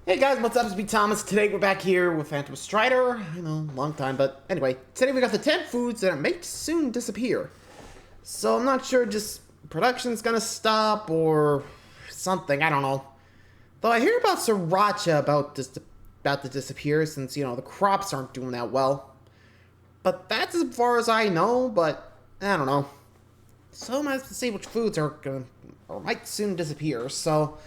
Hey guys, what's up? It's me, Thomas. Today we're back here with Phantom Strider. I know, long time, but anyway. Today we got the 10 foods that may soon disappear. So I'm not sure just production's gonna stop or something, I don't know. Though I hear about sriracha about to disappear since, you know, the crops aren't doing that well. But that's as far as I know, but I don't know. So I'm gonna have to see which foods are gonna or might soon disappear, so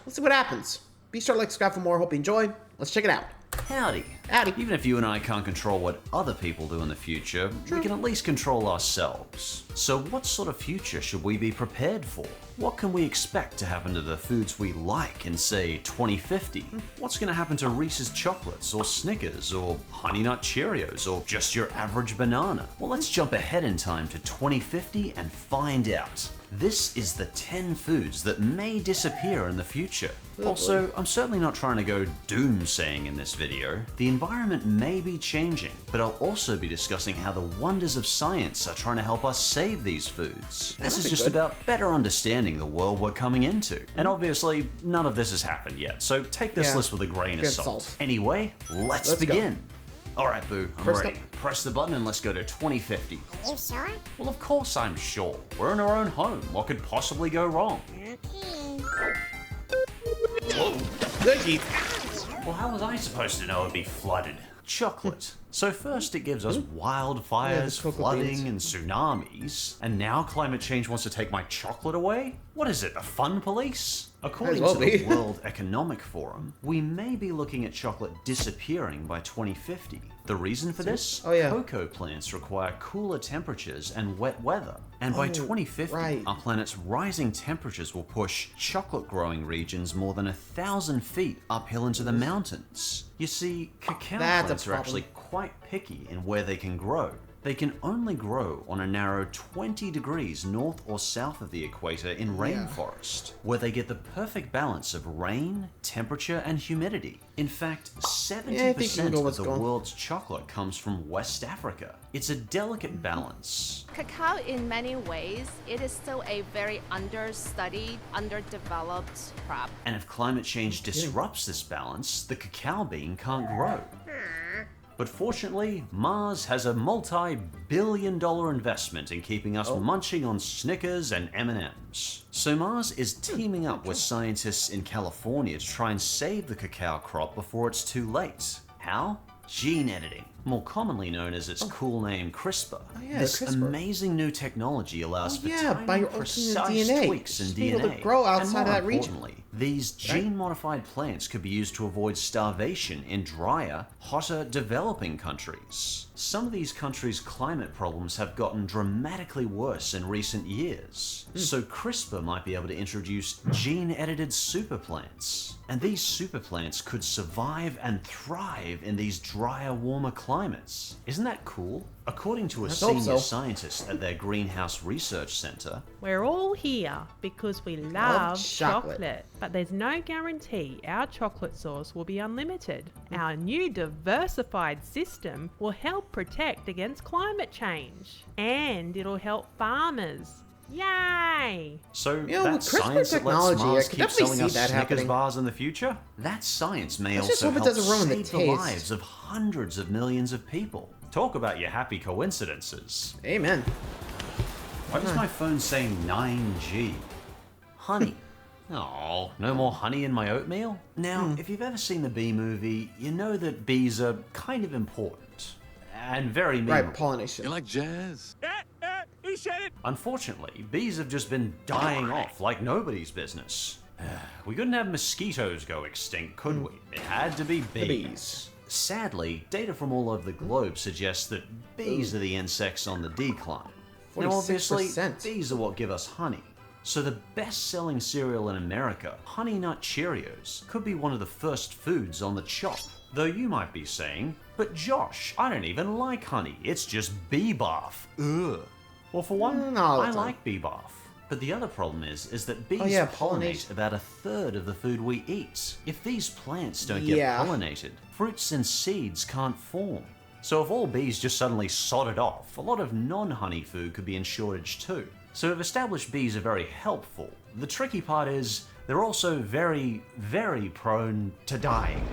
let's see what happens. Be sure to like, subscribe for more. Hope you enjoy. Let's check it out. Howdy. Howdy. Even if you and I can't control what other people do in the future, we can at least control ourselves. So what sort of future should we be prepared for? What can we expect to happen to the foods we like in, say, 2050? What's going to happen to Reese's Chocolates, or Snickers, or Honey Nut Cheerios, or just your average banana? Well, let's jump ahead in time to 2050 and find out. This is the 10 foods that may disappear in the future. Also, I'm certainly not trying to go doomsaying in this video. The environment may be changing, but I'll also be discussing how the wonders of science are trying to help us save these foods. This is just about better understanding the world we're coming into. And obviously, none of this has happened yet, so take this list with a grain of salt. Anyway, let's begin. Alright, Boo, I'm ready. Press the button and let's go to 2050. You sure? Well, of course I'm sure. We're in our own home. What could possibly go wrong? Okay. Whoa. Cookies. Well, how was I supposed to know it'd be flooded? Chocolate. So first it gives us wildfires, flooding, and tsunamis, and now climate change wants to take my chocolate away? What is it, the fun police? According to the World Economic Forum, we may be looking at chocolate disappearing by 2050. The reason for this? Cocoa plants require cooler temperatures and wet weather. And by 2050, our planet's rising temperatures will push chocolate growing regions more than 1,000 feet uphill into the mountains. You see, cacao plants are actually quite picky in where they can grow. They can only grow on a narrow 20 degrees north or south of the equator in rainforest, where they get the perfect balance of rain, temperature, and humidity. In fact, 70% of the world's chocolate comes from West Africa. It's a delicate balance. Cacao, in many ways, it is still a very understudied, underdeveloped crop. And if climate change disrupts this balance, the cacao bean can't grow. But fortunately, Mars has a multi-billion-dollar investment in keeping us munching on Snickers and M&Ms. So Mars is teaming up with scientists in California to try and save the cacao crop before it's too late. How? Gene editing, more commonly known as its cool name CRISPR. This amazing new technology allows for tiny, precise tweaks in DNA. To grow outside and more of that region. importantly, these gene-modified plants could be used to avoid starvation in drier, hotter, developing countries. Some of these countries' climate problems have gotten dramatically worse in recent years. So CRISPR might be able to introduce gene-edited superplants. And these superplants could survive and thrive in these drier, warmer climates. Isn't that cool? According to a senior scientist at their greenhouse research center, we're all here because we love chocolate, but there's no guarantee our chocolate source will be unlimited. Our new diversified system will help protect against climate change, and it'll help farmers. Yay! So that science that lets Mars keep selling us Snickers bars in the future? That science may also help save the lives of hundreds of millions of people. Talk about your happy coincidences. Amen. Why does my phone say 9G? Honey. Oh, no more honey in my oatmeal? Now, if you've ever seen the bee movie, you know that bees are kind of important. And very memorable. Right, pollination. You like jazz? He said it! Unfortunately, bees have just been dying off like nobody's business. We couldn't have mosquitoes go extinct, could we? It had to be bees. Sadly, data from all over the globe suggests that bees are the insects on the decline. Now obviously, bees are what give us honey. So the best-selling cereal in America, Honey Nut Cheerios, could be one of the first foods on the chop. Though you might be saying, but Josh, I don't even like honey, it's just bee barf. Ugh. Well, for one, I like bee barf. But the other problem is that bees pollinate about 1/3 of the food we eat. If these plants don't get pollinated, fruits and seeds can't form. So if all bees just suddenly sodded off, a lot of non-honey food could be in shortage too. So if established bees are very helpful, the tricky part is they're also very, very prone to dying.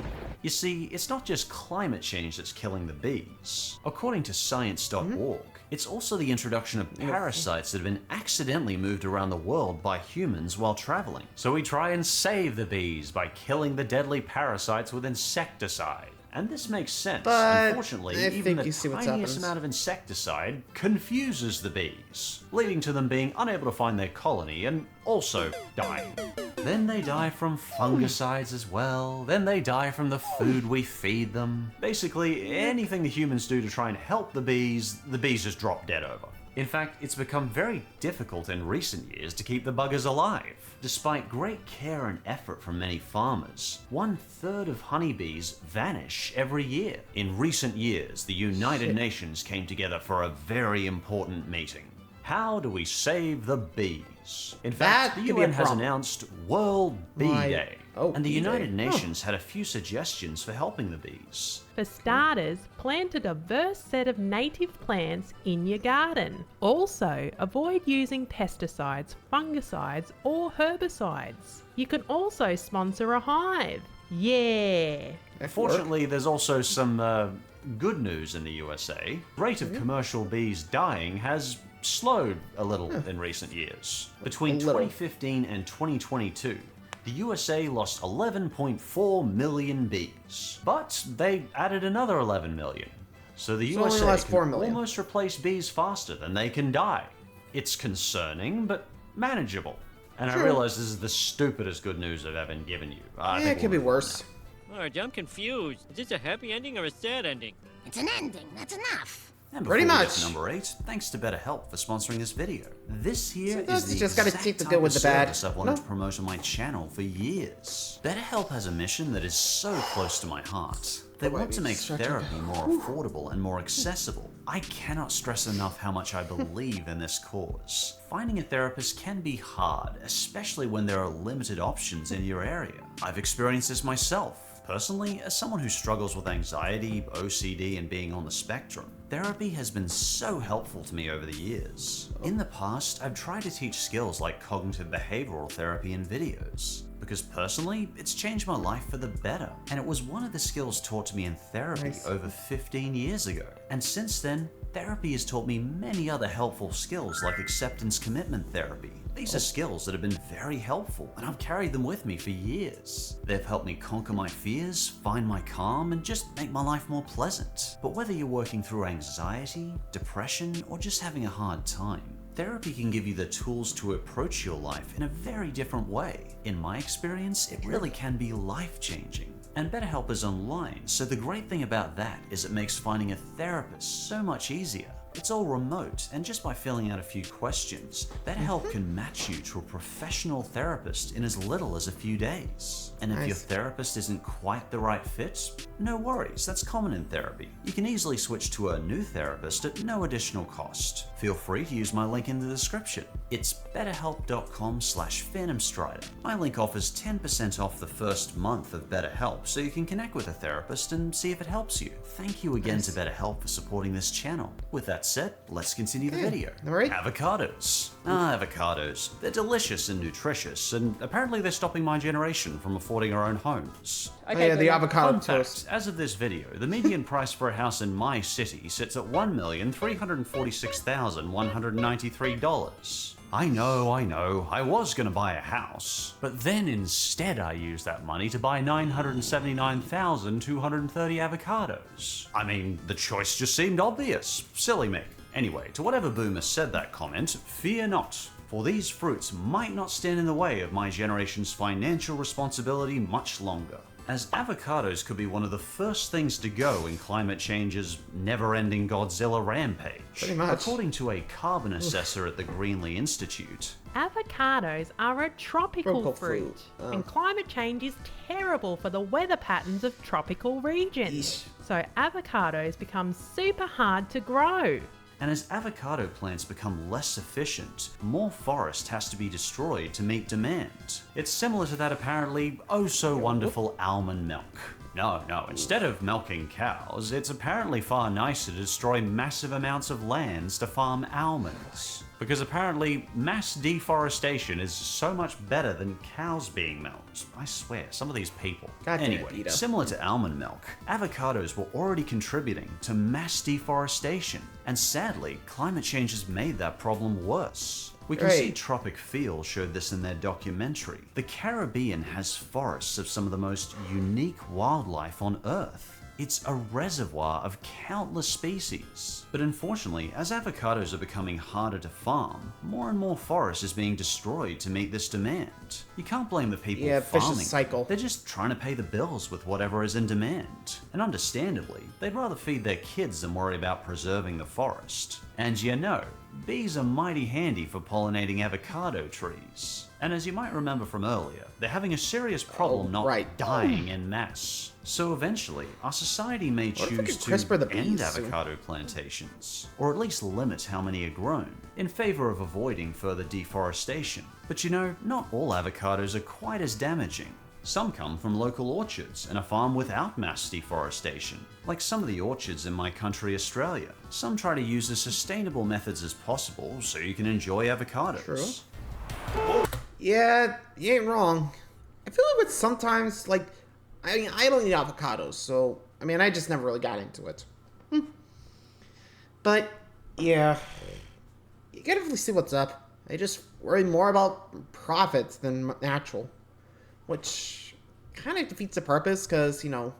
You see, it's not just climate change that's killing the bees. According to science.org, it's also the introduction of parasites that have been accidentally moved around the world by humans while traveling. So we try and save the bees by killing the deadly parasites with insecticide. And this makes sense. But unfortunately, I even think the you see what's tiniest happened. amount of insecticide confuses the bees, leading to them being unable to find their colony and also dying. Then they die from fungicides as well, then they die from the food we feed them. Basically, anything the humans do to try and help the bees just drop dead over. In fact, it's become very difficult in recent years to keep the buggers alive. Despite great care and effort from many farmers, 1/3 of honeybees vanish every year. In recent years, the United Nations came together for a very important meeting. How do we save the bees? In fact, That the could be a UN has problem. announced World Bee Right. Day, Oh, and the Bee Day. United Oh. Nations had a few suggestions for helping the bees. For starters, plant a diverse set of native plants in your garden. Also, avoid using pesticides, fungicides, or herbicides. You can also sponsor a hive. Yeah! Fortunately, there's also some good news in the USA. The rate of commercial bees dying has slowed a little in recent years. Between A little. 2015 and 2022, the USA lost 11.4 million bees, but they added another 11 million. So the So only USA lost 4 can million. almost replace bees faster than they can die. It's concerning, but manageable. And I True. realize this is the stupidest good news I've ever given you. I Yeah, think it could be we'll move on worse. now. Alright, I'm confused. Is this a happy ending or a sad ending? It's an ending, that's enough. And before Pretty we get much. to number 8, thanks to BetterHelp for sponsoring this video. This here Sometimes is you the just gotta exact take the type good with of the bad. service I've wanted No. to promote on my channel for years. BetterHelp has a mission that is so close to my heart. They want to make stretch it. therapy more affordable and more accessible. I cannot stress enough how much I believe in this cause. Finding a therapist can be hard, especially when there are limited options in your area. I've experienced this myself. Personally, as someone who struggles with anxiety, OCD, and being on the spectrum, therapy has been so helpful to me over the years. In the past, I've tried to teach skills like cognitive behavioral therapy in videos, because personally, it's changed my life for the better, and it was one of the skills taught to me in therapy Nice. over 15 years ago. And since then, therapy has taught me many other helpful skills like acceptance commitment therapy. These are skills that have been very helpful, and I've carried them with me for years. They've helped me conquer my fears, find my calm, and just make my life more pleasant. But whether you're working through anxiety, depression, or just having a hard time, therapy can give you the tools to approach your life in a very different way. In my experience, it really can be life-changing. And BetterHelp is online, so the great thing about that is it makes finding a therapist so much easier. It's all remote, and just by filling out a few questions, BetterHelp can match you to a professional therapist in as little as a few days. And if your Nice. therapist isn't quite the right fit, no worries, that's common in therapy. You can easily switch to a new therapist at no additional cost. Feel free to use my link in the description. It's betterhelp.com/phantomstrider. My link offers 10% off the first month of BetterHelp, so you can connect with a therapist and see if it helps you. Thank you again to BetterHelp for supporting this channel. With that said, let's continue the video. All right. Avocados. Avocados. They're delicious and nutritious, and apparently they're stopping my generation from affording our own homes. Oh yeah, the avocado Fun toast. fact, as of this video, the median price for a house in my city sits at $1,346,193. I know, I was gonna buy a house, but then instead I used that money to buy 979,230 avocados. I mean, the choice just seemed obvious. Silly me. Anyway, to whatever boomer said that comment, fear not, for these fruits might not stand in the way of my generation's financial responsibility much longer. As avocados could be one of the first things to go in climate change's never-ending Godzilla rampage. Pretty much. According to a carbon assessor at the Greenlee Institute, Avocados are a tropical Tropical fruit, fruit. Oh. and climate change is terrible for the weather patterns of tropical regions. Yeesh. So avocados become super hard to grow. and as avocado plants become less efficient, more forest has to be destroyed to meet demand. It's similar to that apparently oh-so-wonderful almond milk. No, instead of milking cows, it's apparently far nicer to destroy massive amounts of lands to farm almonds. Because apparently mass deforestation is so much better than cows being milked. I swear, some of these people. God damn it, Anyway, Dita. similar to almond milk, avocados were already contributing to mass deforestation, and sadly, climate change has made that problem worse. We can see Great. Tropic Feel showed this in their documentary. The Caribbean has forests of some of the most unique wildlife on Earth. It's a reservoir of countless species. But unfortunately, as avocados are becoming harder to farm, more and more forest is being destroyed to meet this demand. You can't blame the people Yeah, farming. vicious cycle. They're just trying to pay the bills with whatever is in demand. And understandably, they'd rather feed their kids than worry about preserving the forest. And you know, bees are mighty handy for pollinating avocado trees. And as you might remember from earlier, they're having a serious problem not right. dying en masse. So eventually, our society may What if we choose could CRISPR the to end bees soon? avocado plantations, or at least limit how many are grown, in favor of avoiding further deforestation. But you know, not all avocados are quite as damaging. Some come from local orchards and a farm without mass deforestation, like some of the orchards in my country, Australia. Some try to use as sustainable methods as possible so you can enjoy avocados. True. Yeah, you ain't wrong. I feel like it's sometimes, like, I mean, I don't eat avocados, so, I mean, I just never really got into it. But, yeah, you gotta really see what's up. They just worry more about profits than natural, which kind of defeats the purpose, because, you know,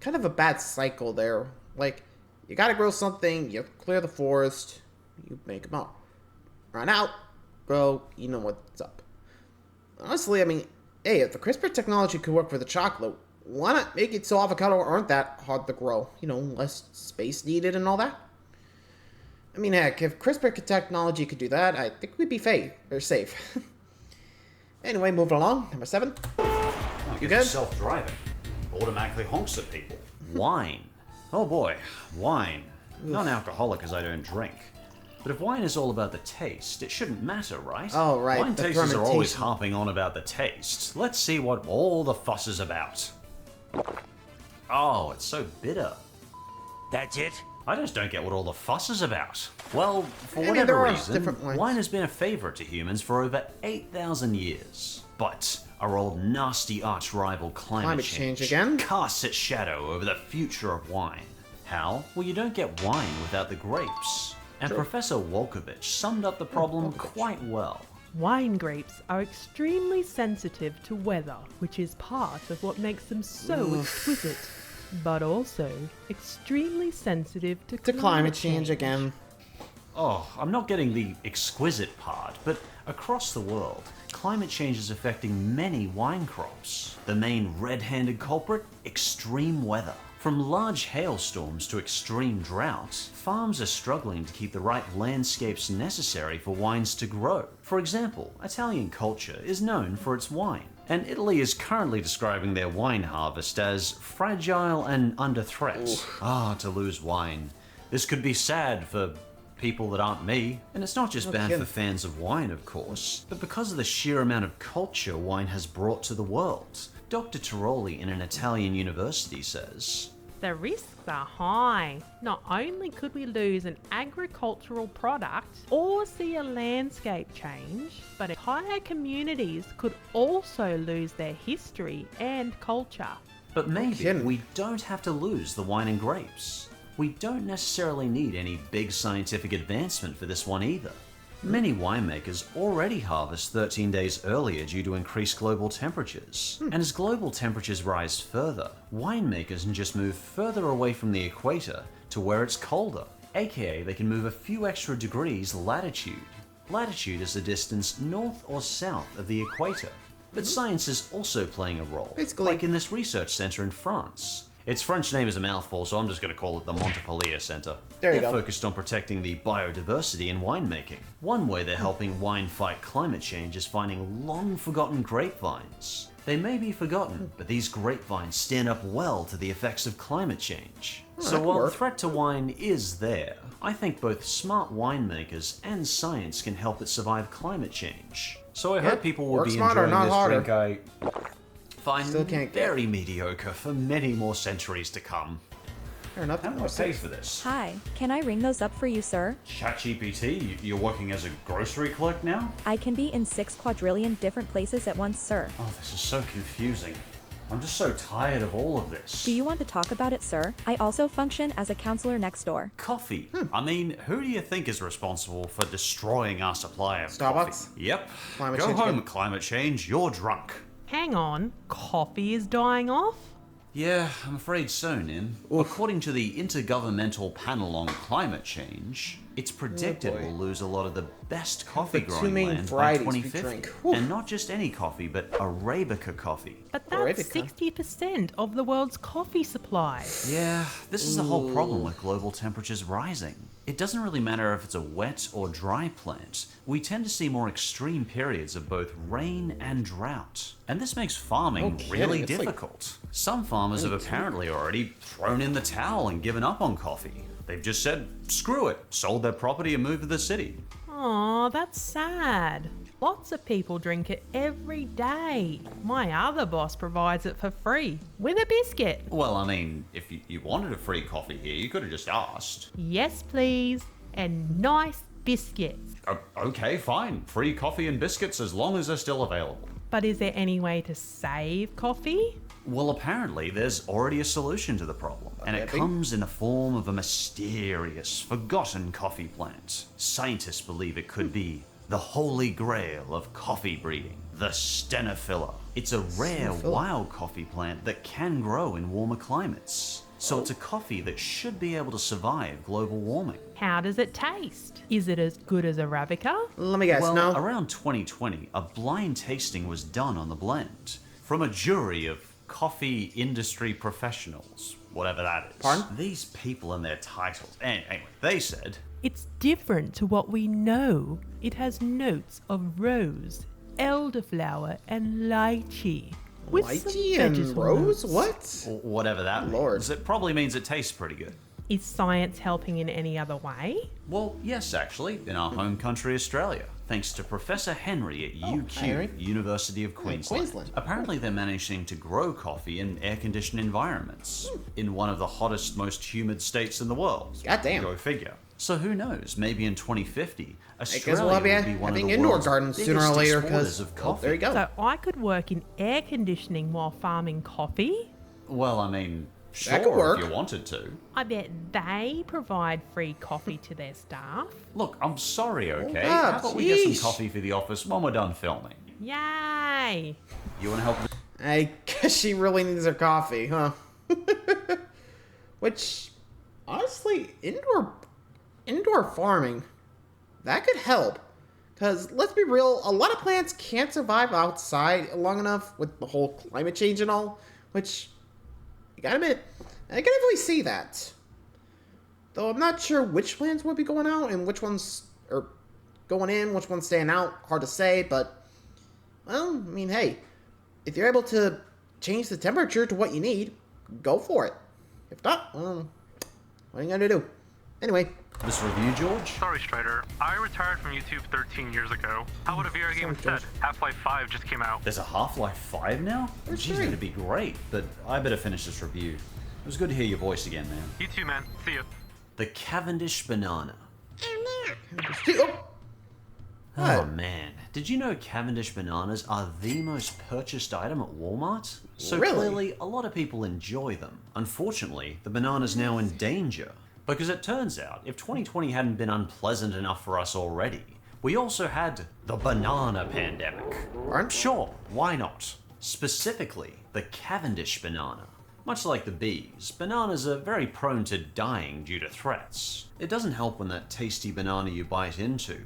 kind of a bad cycle there. Like, you gotta grow something, you clear the forest, you make them up. Run out, grow, you know what's up. Honestly, I mean, hey, if the CRISPR technology could work for the chocolate, why not make it so avocado aren't that hard to grow? You know, less space needed and all that. I mean, heck, if CRISPR technology could do that, I think we'd be safe. Anyway, moving along. Number 7. You good? Self-driving. Automatically honks at people. Wine. Oh boy, wine. Non-alcoholic as I don't drink. But if wine is all about the taste, it shouldn't matter, right? Oh, right, Wine the tasters are always fermentation. harping on about the taste. Let's see what all the fuss is about. Oh, it's so bitter. That's it? I just don't get what all the fuss is about. Well, for I mean, whatever there are reason, different wines. wine has been a favorite to humans for over 8,000 years. But our old nasty arch-rival climate change again? casts its shadow over the future of wine. How? Well, you don't get wine without the grapes. And Professor Wolkovich summed up the problem quite well. Wine grapes are extremely sensitive to weather, which is part of what makes them so exquisite, but also extremely sensitive to Climate change again. Oh, I'm not getting the exquisite part, but across the world, climate change is affecting many wine crops. The main red-handed culprit? Extreme weather. From large hailstorms to extreme droughts, farms are struggling to keep the right landscapes necessary for wines to grow. For example, Italian culture is known for its wine, and Italy is currently describing their wine harvest as fragile and under threat. To lose wine. This could be sad for people that aren't me. And it's not just bad kidding. for fans of wine, of course, but because of the sheer amount of culture wine has brought to the world. Dr. Tiroli in an Italian university says, The risks are high. Not only could we lose an agricultural product or see a landscape change, but entire communities could also lose their history and culture. but maybe kidding. we don't have to lose the wine and grapes. We don't necessarily need any big scientific advancement for this one either. Many winemakers already harvest 13 days earlier due to increased global temperatures. And as global temperatures rise further, winemakers can just move further away from the equator to where it's colder, aka they can move a few extra degrees latitude. Latitude is the distance north or south of the equator. But science is also playing a role, Basically- like in this research center in France. Its French name is a mouthful, so I'm just going to call it the Montpellier Center. There you They're go. focused on protecting the biodiversity in winemaking. One way they're helping wine fight climate change is finding long-forgotten grapevines. They may be forgotten, but these grapevines stand up well to the effects of climate change. that So could while the work. threat to wine is there, I think both smart winemakers and science can help it survive climate change. So I hope people will work be smarter, enjoying not this harder. drink I find Still can't get- very mediocre for many more centuries to come. Fair enough. How do I pay for this? Hi, can I ring those up for you, sir? ChatGPT, you're working as a grocery clerk now? I can be in 6 quadrillion different places at once, sir. Oh, this is so confusing. I'm just so tired of all of this. Do you want to talk about it, sir? I also function as a counselor next door. Coffee. I mean, who do you think is responsible for destroying our supply of Starbucks? coffee? Yep. Climate Go change home, again? climate change. You're drunk. Hang on, coffee is dying off? Yeah, I'm afraid so, Nin. According to the Intergovernmental Panel on Climate Change, it's predicted boy. we'll lose a lot of the best coffee the two growing main land by varieties we 2050. drink. Whew. And not just any coffee, but Arabica coffee. But that's Arabica. 60% of the world's coffee supply. Yeah, this is the whole problem with global temperatures rising. It doesn't really matter if it's a wet or dry plant. We tend to see more extreme periods of both rain and drought. And this makes farming kidding, really it's like- difficult. Some farmers have apparently already thrown in the towel and given up on coffee. They've just said, screw it, sold their property and moved to the city. Aw, that's sad. Lots of people drink it every day. My other boss provides it for free, with a biscuit. Well, I mean, if you wanted a free coffee here, you could have just asked. Yes, please. And nice biscuits. Okay, fine. Free coffee and biscuits as long as they're still available. But is there any way to save coffee? Well, apparently there's already a solution to the problem, and it Maybe. comes in the form of a mysterious, forgotten coffee plant. Scientists believe it could be the holy grail of coffee breeding, the Stenophila. It's a rare Stenophila. wild coffee plant that can grow in warmer climates. So it's a coffee that should be able to survive global warming. How does it taste? Is it as good as Arabica? Let me guess, Well, no? around 2020, a blind tasting was done on the blend from a jury of coffee industry professionals, whatever that is. Pardon? These people and their titles. Anyway, they said, It's different to what we know. It has notes of rose, elderflower, and lychee. With some Lychee and vegetable rose? notes. What? whatever that Lord. means. It probably means it tastes pretty good. Is science helping in any other way? Well, yes, actually, in our home country, Australia, thanks to Professor Henry at Henry. UQ, University of Queensland. Queensland. Apparently, they're managing to grow coffee in air-conditioned environments in one of the hottest, most humid states in the world. Goddamn. Go figure. So who knows? Maybe in 2050, guess Australia we'll be will be one of having the indoor world's gardens sooner or biggest later exporters because of coffee. there you go. So I could work in air conditioning while farming coffee? Well, I mean, That could sure, work. if you wanted to. I bet they provide free coffee to their staff. Look, I'm sorry, okay? up, How about we get some jeez. coffee for the office when we're done filming? Yay! You want to help? I guess she really needs her coffee, huh? Which, honestly, indoor farming, that could help. Because, let's be real, a lot of plants can't survive outside long enough with the whole climate change and all, which, I gotta admit, I can definitely see that. Though I'm not sure which plants would be going out and which ones are going in, which ones staying out, hard to say, but, well, I mean, hey, if you're able to change the temperature to what you need, go for it. If not, well, what are you gonna do? Anyway, This review, George? Sorry, Strider. I retired from YouTube 13 years ago. How about a VR game instead? Half-Life 5 just came out. There's a Half-Life 5 now? Where's Jeez, three? that'd be great, but I better finish this review. It was good to hear your voice again, man. You too, man. See ya. The Cavendish Banana. oh, Oh man, did you know Cavendish bananas are the most purchased item at Walmart? So Really? clearly, a lot of people enjoy them. Unfortunately, the banana's now in danger. Because it turns out, if 2020 hadn't been unpleasant enough for us already, we also had the banana pandemic. Aren't- Sure, why not? Specifically, the Cavendish banana. Much like the bees, bananas are very prone to dying due to threats. It doesn't help when that tasty banana you bite into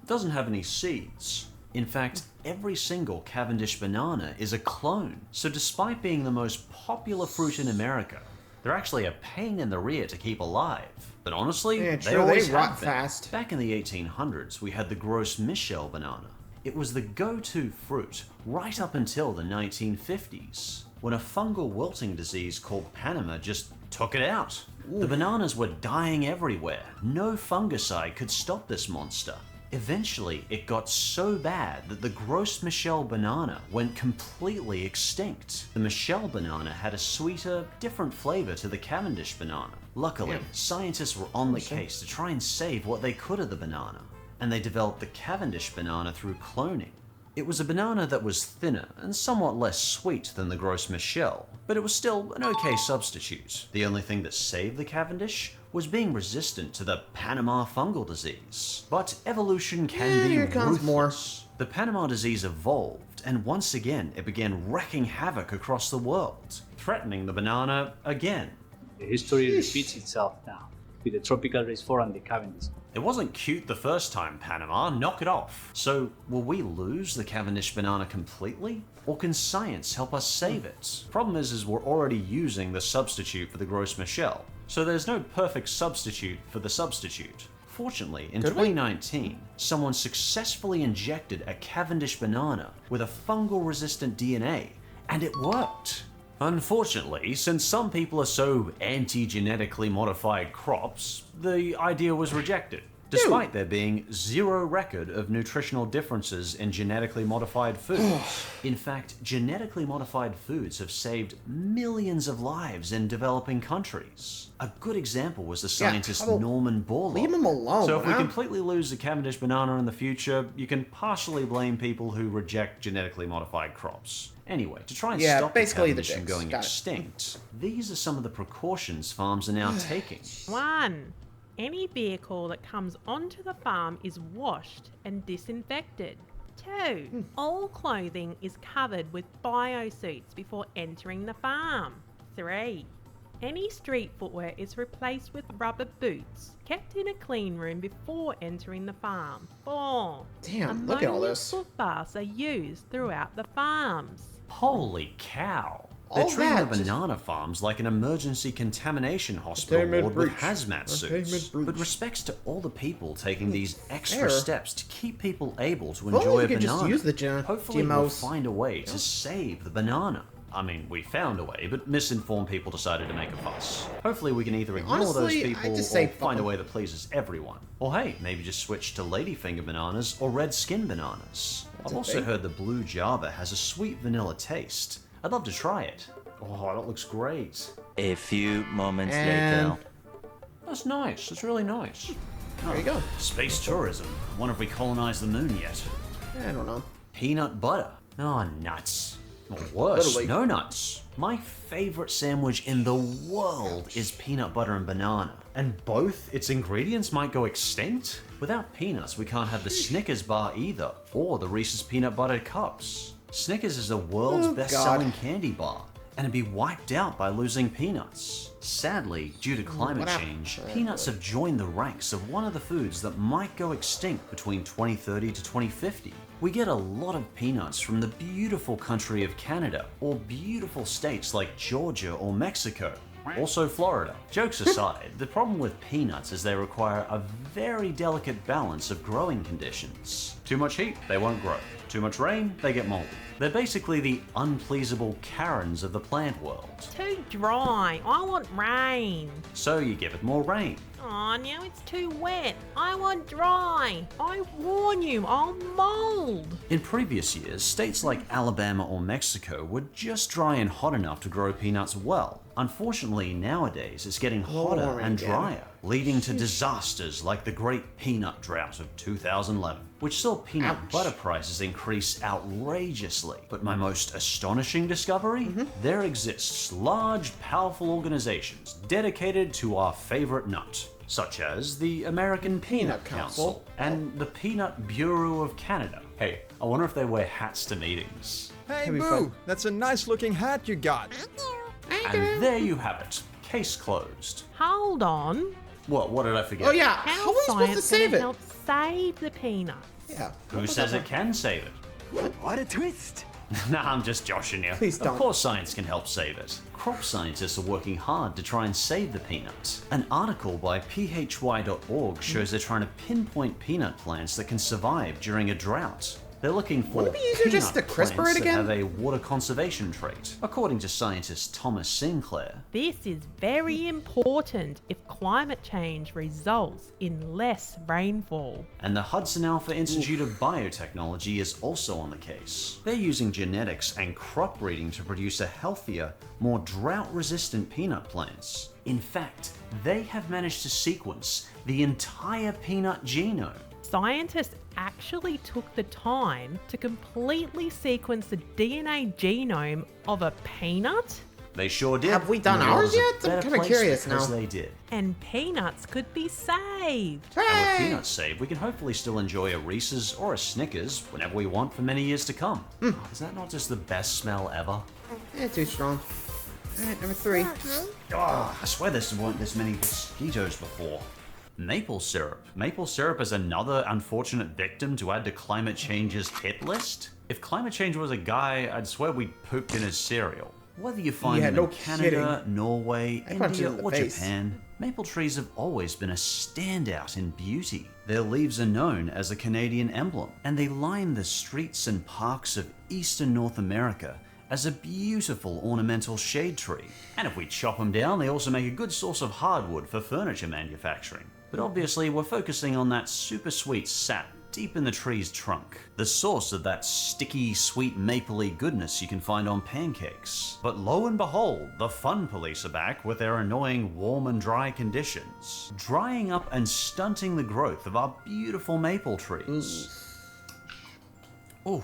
doesn't have any seeds. In fact, every single Cavendish banana is a clone. So despite being the most popular fruit in America, they're actually a pain in the rear to keep alive. But honestly, Yeah, they true, always they rot have been. fast. Back in the 1800s, we had the Gros Michel banana. It was the go-to fruit right up until the 1950s, when a fungal wilting disease called Panama just took it out. The bananas were dying everywhere. No fungicide could stop this monster. Eventually, it got so bad that the Gros Michel banana went completely extinct. The Michel banana had a sweeter, different flavor to the Cavendish banana. Luckily, scientists were on the case to try and save what they could of the banana, and they developed the Cavendish banana through cloning. It was a banana that was thinner and somewhat less sweet than the Gros Michel, but it was still an okay substitute. The only thing that saved the Cavendish was being resistant to the Panama fungal disease. But evolution can be ruthless. The Panama disease evolved, and once again it began wreaking havoc across the world, threatening the banana again. The history repeats itself now, with the tropical race 4 and the Cavendish. It wasn't cute the first time, Panama, knock it off. So, will we lose the Cavendish banana completely? Or can science help us save it? Problem is we're already using the substitute for the Gros Michel, so there's no perfect substitute for the substitute. Fortunately, in 2019, someone successfully injected a Cavendish banana with a fungal-resistant DNA, and it worked. Unfortunately, since some people are so anti-genetically modified crops, the idea was rejected, despite there being zero record of nutritional differences in genetically modified foods. In fact, genetically modified foods have saved millions of lives in developing countries. A good example was the scientist Norman Borlaug. Leave him alone. So if we completely lose the Cavendish banana in the future, you can partially blame people who reject genetically modified crops. Anyway, to try and stop the Cavendish from going extinct, these are some of the precautions farms are now taking. 1. Any vehicle that comes onto the farm is washed and disinfected. 2. All clothing is covered with biosuits before entering the farm. 3. Any street footwear is replaced with rubber boots, kept in a clean room before entering the farm. 4. Damn, look at all this. Foot baths are used throughout the farms. Holy cow! They're treating the banana farms like an emergency contamination hospital ward with hazmat suits. But respects to all the people taking these extra steps to keep people able to enjoy a banana. Just use the Hopefully we'll find a way to save the banana. I mean, we found a way, but misinformed people decided to make a fuss. Hopefully we can either ignore those people or find a way that pleases everyone. Or hey, maybe just switch to ladyfinger bananas or red skin bananas. I've also heard the blue Java has a sweet vanilla taste. I'd love to try it. Oh, that looks great. A few moments later. That's nice. That's really nice. There you go. Space tourism. Wonder if we colonized the moon yet. I don't know. Peanut butter. Oh, nuts. Or worse, no nuts. My favorite sandwich in the world is peanut butter and banana. And both its ingredients might go extinct? Without peanuts, we can't have the Snickers bar either, or the Reese's peanut butter cups. Snickers is the world's best-selling candy bar, and it'd be wiped out by losing peanuts. Sadly, due to climate change, peanuts have joined the ranks of one of the foods that might go extinct between 2030 to 2050. We get a lot of peanuts from the beautiful country of Canada, or beautiful states like Georgia or Mexico. Also Florida. Jokes aside, the problem with peanuts is they require a very delicate balance of growing conditions. Too much heat, they won't grow. Too much rain, they get moldy. They're basically the unpleasable Karens of the plant world. Too dry. I want rain. So you give it more rain. Aw, now it's too wet. I want dry. I warn you, I'll mold. In previous years, states like Alabama or Mexico were just dry and hot enough to grow peanuts well. Unfortunately, nowadays it's getting hotter and drier, leading to disasters like the Great Peanut Drought of 2011, which saw peanut butter prices increase outrageously. But my most astonishing discovery? There exists large, powerful organizations dedicated to our favorite nut, such as the American Peanut Council and the Peanut Bureau of Canada. Hey, I wonder if they wear hats to meetings. Hey, Boo, that's a nice looking hat you got. And there you have it. Case closed. Hold on. What did I forget? Oh yeah, how are we supposed to save it? Help save the peanuts. Yeah. Who says it can save it? What a twist. Nah, I'm just joshing you. Please don't. Of course science can help save it. Crop scientists are working hard to try and save the peanut. An article by phy.org shows they're trying to pinpoint peanut plants that can survive during a drought. They're looking for Wouldn't it be easier just to peanut CRISPR plants it that again? have a water conservation trait, according to scientist Thomas Sinclair. This is very important if climate change results in less rainfall. And the Hudson Alpha Institute of Biotechnology is also on the case. They're using genetics and crop breeding to produce a healthier, more drought-resistant peanut plants. In fact, they have managed to sequence the entire peanut genome. Scientists actually took the time to completely sequence the DNA genome of a peanut? They sure did. Have we done And the ours world is a yet? I'm better kinda place curious because now. they did. And peanuts could be saved. And with Hey! peanuts saved, we can hopefully still enjoy a Reese's or a Snickers whenever we want for many years to come. Is that not just the best smell ever? Yeah, too strong. Alright, number 3. Oh, I swear there weren't this many mosquitoes before. Maple syrup. Maple syrup is another unfortunate victim to add to climate change's hit list. If climate change was a guy, I'd swear we'd pooped in his cereal. Whether you find Yeah, them no in Canada, kidding. Norway, I punched it India, in the or face. Japan, maple trees have always been a standout in beauty. Their leaves are known as a Canadian emblem, and they line the streets and parks of eastern North America as a beautiful ornamental shade tree. And if we chop them down, they also make a good source of hardwood for furniture manufacturing. But obviously, we're focusing on that super sweet sap deep in the tree's trunk, the source of that sticky, sweet, mapley goodness you can find on pancakes. But lo and behold, the fun police are back with their annoying warm and dry conditions, drying up and stunting the growth of our beautiful maple trees. Ooh.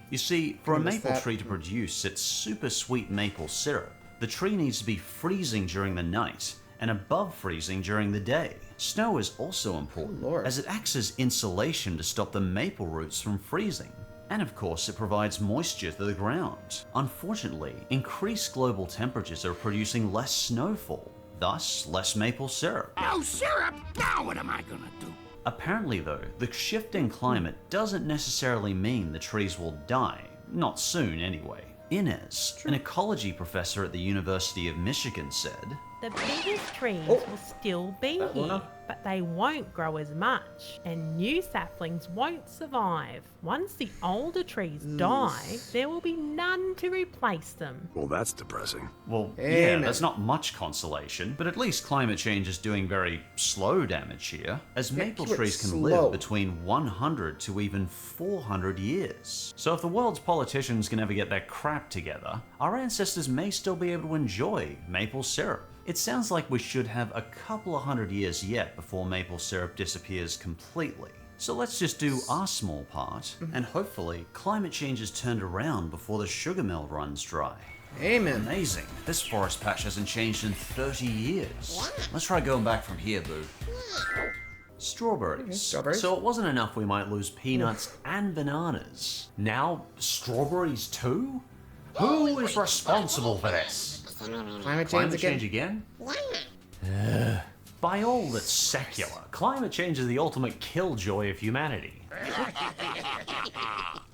You see, for a maple tree to produce its super sweet maple syrup, the tree needs to be freezing during the night and above freezing during the day. Snow is also important, as it acts as insulation to stop the maple roots from freezing. And of course, it provides moisture to the ground. Unfortunately, increased global temperatures are producing less snowfall, thus less maple syrup. No syrup? Now what am I gonna do? Apparently though, the shift in climate doesn't necessarily mean the trees will die. Not soon anyway. Inez, an ecology professor at the University of Michigan, said, The biggest trees will still be here, but they won't grow as much, and new saplings won't survive. Once the older trees die, there will be none to replace them. Well, that's depressing. Well, yeah, Amen. that's not much consolation, but at least climate change is doing very slow damage here, as maple keep it trees can slow. live between 100 to even 400 years. So if the world's politicians can ever get their crap together, our ancestors may still be able to enjoy maple syrup. It sounds like we should have a couple of hundred years yet before maple syrup disappears completely. So let's just do our small part, and hopefully climate change is turned around before the sugar mill runs dry. Amen. Amazing. This forest patch hasn't changed in 30 years. Let's try going back from here, boo. Strawberries. strawberries. So it wasn't enough we might lose peanuts and bananas. Now, strawberries too? Who is responsible for this? Climate Climate change change again. again? By all that's secular, climate change is the ultimate killjoy of humanity.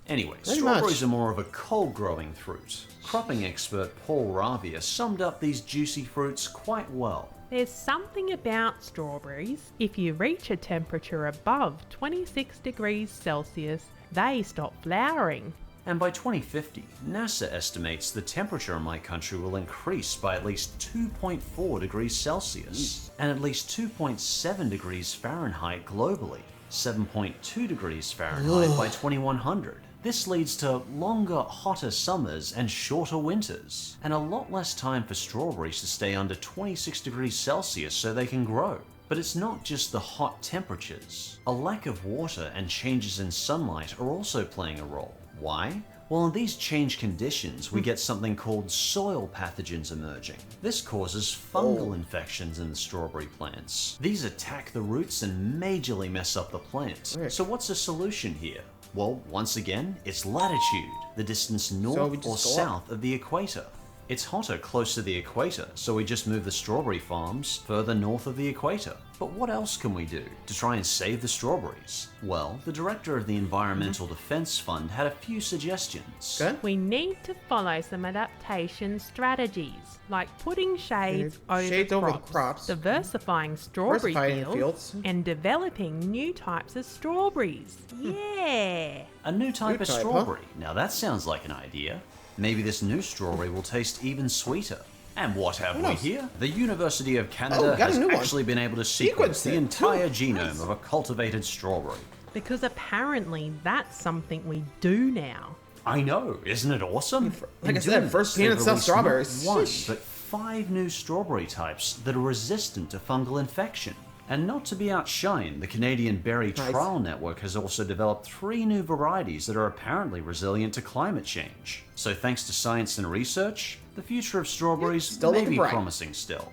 Anyway, Very strawberries much. are more of a cold-growing fruit. Cropping expert Paul Ravia summed up these juicy fruits quite well. There's something about strawberries. If you reach a temperature above 26 degrees Celsius, they stop flowering. And by 2050, NASA estimates the temperature in my country will increase by at least 2.4 degrees Celsius and at least 2.7 degrees Fahrenheit globally, 7.2 degrees Fahrenheit by 2100. This leads to longer, hotter summers and shorter winters, and a lot less time for strawberries to stay under 26 degrees Celsius so they can grow. But it's not just the hot temperatures. A lack of water and changes in sunlight are also playing a role. Why? Well, in these changed conditions, we get something called soil pathogens emerging. This causes fungal infections in the strawberry plants. These attack the roots and majorly mess up the plant. So what's the solution here? Well, once again, it's latitude, the distance north we just or go up. south of the equator. It's hotter close to the equator, so we just move the strawberry farms further north of the equator. But what else can we do to try and save the strawberries? Well, the director of the Environmental Defense Fund had a few suggestions. Good. We need to follow some adaptation strategies, like putting shades over crops, diversifying strawberry fields, and developing new types of strawberries. Yeah! A new type of strawberry. Now that sounds like an idea. Maybe this new strawberry will taste even sweeter. And what have we here? The University of Canada has actually been able to sequence the entire genome of a cultivated strawberry. Because apparently that's something we do now. I know, isn't it awesome? Like I said, first peanut stuffed strawberries. Not one, but 5 new strawberry types that are resistant to fungal infection. And not to be outshined, the Canadian Berry Trial Network has also developed 3 new varieties that are apparently resilient to climate change. So thanks to science and research, the future of strawberries may be promising still.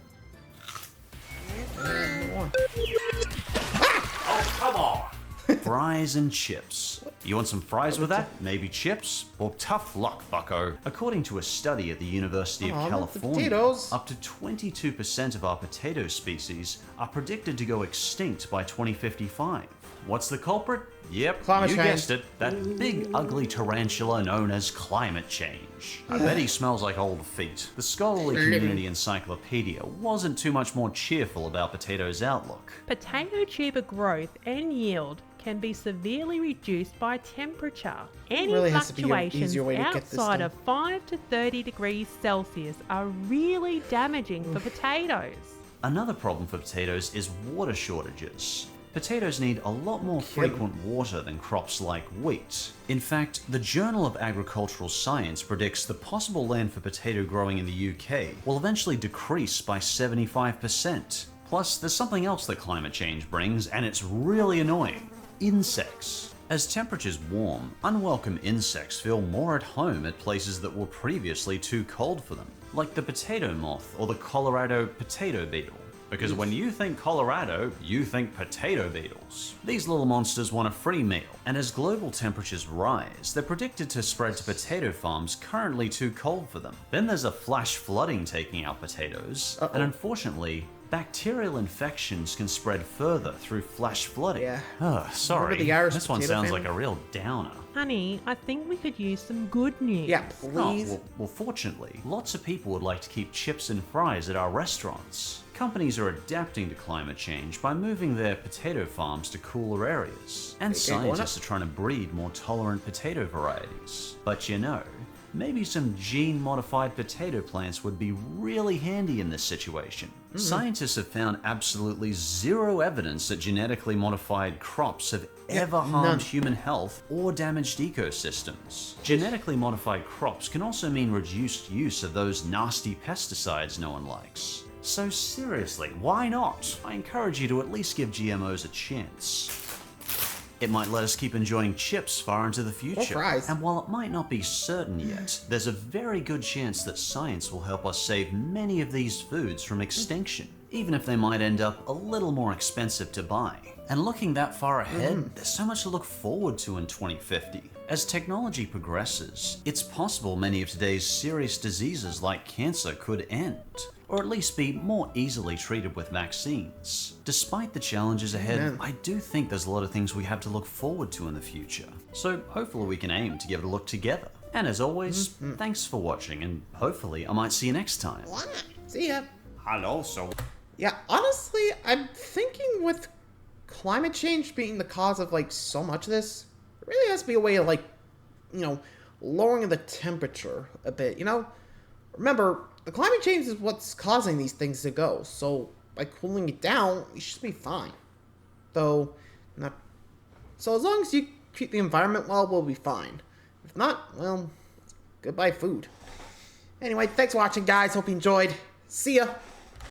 Oh, come on! Fries and chips. You want some fries with that? Maybe chips? Well, tough luck, bucko. According to a study at the University of California, up to 22% of our potato species are predicted to go extinct by 2055. What's the culprit? Yep, you guessed it. That big, ugly tarantula known as climate change. I bet he smells like old feet. The scholarly community encyclopedia wasn't too much more cheerful about potatoes' outlook. Potato tuber growth and yield can be severely reduced by temperature. Any fluctuations outside of 5 to 30 degrees Celsius are really damaging for potatoes. Another problem for potatoes is water shortages. Potatoes need a lot more frequent water than crops like wheat. In fact, the Journal of Agricultural Science predicts the possible land for potato growing in the UK will eventually decrease by 75%. Plus, there's something else that climate change brings, and it's really annoying. Insects. As temperatures warm, unwelcome insects feel more at home at places that were previously too cold for them, like the potato moth or the Colorado potato beetle. Because when you think Colorado, you think potato beetles. These little monsters want a free meal, and as global temperatures rise, they're predicted to spread to potato farms currently too cold for them. Then there's a flash flooding taking out potatoes, and unfortunately, bacterial infections can spread further through flash flooding. Yeah. Sorry, this one sounds like a real downer. Honey, I think we could use some good news. Yeah, please. Oh, well, fortunately, lots of people would like to keep chips and fries at our restaurants. Companies are adapting to climate change by moving their potato farms to cooler areas. And scientists are trying to breed more tolerant potato varieties. But you know, maybe some gene-modified potato plants would be really handy in this situation. Scientists have found absolutely zero evidence that genetically modified crops have ever harmed human health or damaged ecosystems. Genetically modified crops can also mean reduced use of those nasty pesticides no one likes. So seriously, why not? I encourage you to at least give GMOs a chance. It might let us keep enjoying chips far into the future. And while it might not be certain yet, there's a very good chance that science will help us save many of these foods from extinction, even if they might end up a little more expensive to buy. And looking that far ahead, there's so much to look forward to in 2050. As technology progresses, it's possible many of today's serious diseases like cancer could end, or at least be more easily treated with vaccines. Despite the challenges ahead, I do think there's a lot of things we have to look forward to in the future. So hopefully we can aim to give it a look together. And as always, thanks for watching, and hopefully I might see you next time. See ya. Hello, so... Yeah, honestly, I'm thinking with climate change being the cause of, like, so much of this, there really has to be a way of, like, you know, lowering the temperature a bit, you know? Remember, the climate change is what's causing these things to go, so by cooling it down, we should be fine. Though, not... So as long as you keep the environment well, we'll be fine. If not, well, goodbye food. Anyway, thanks for watching, guys. Hope you enjoyed. See ya!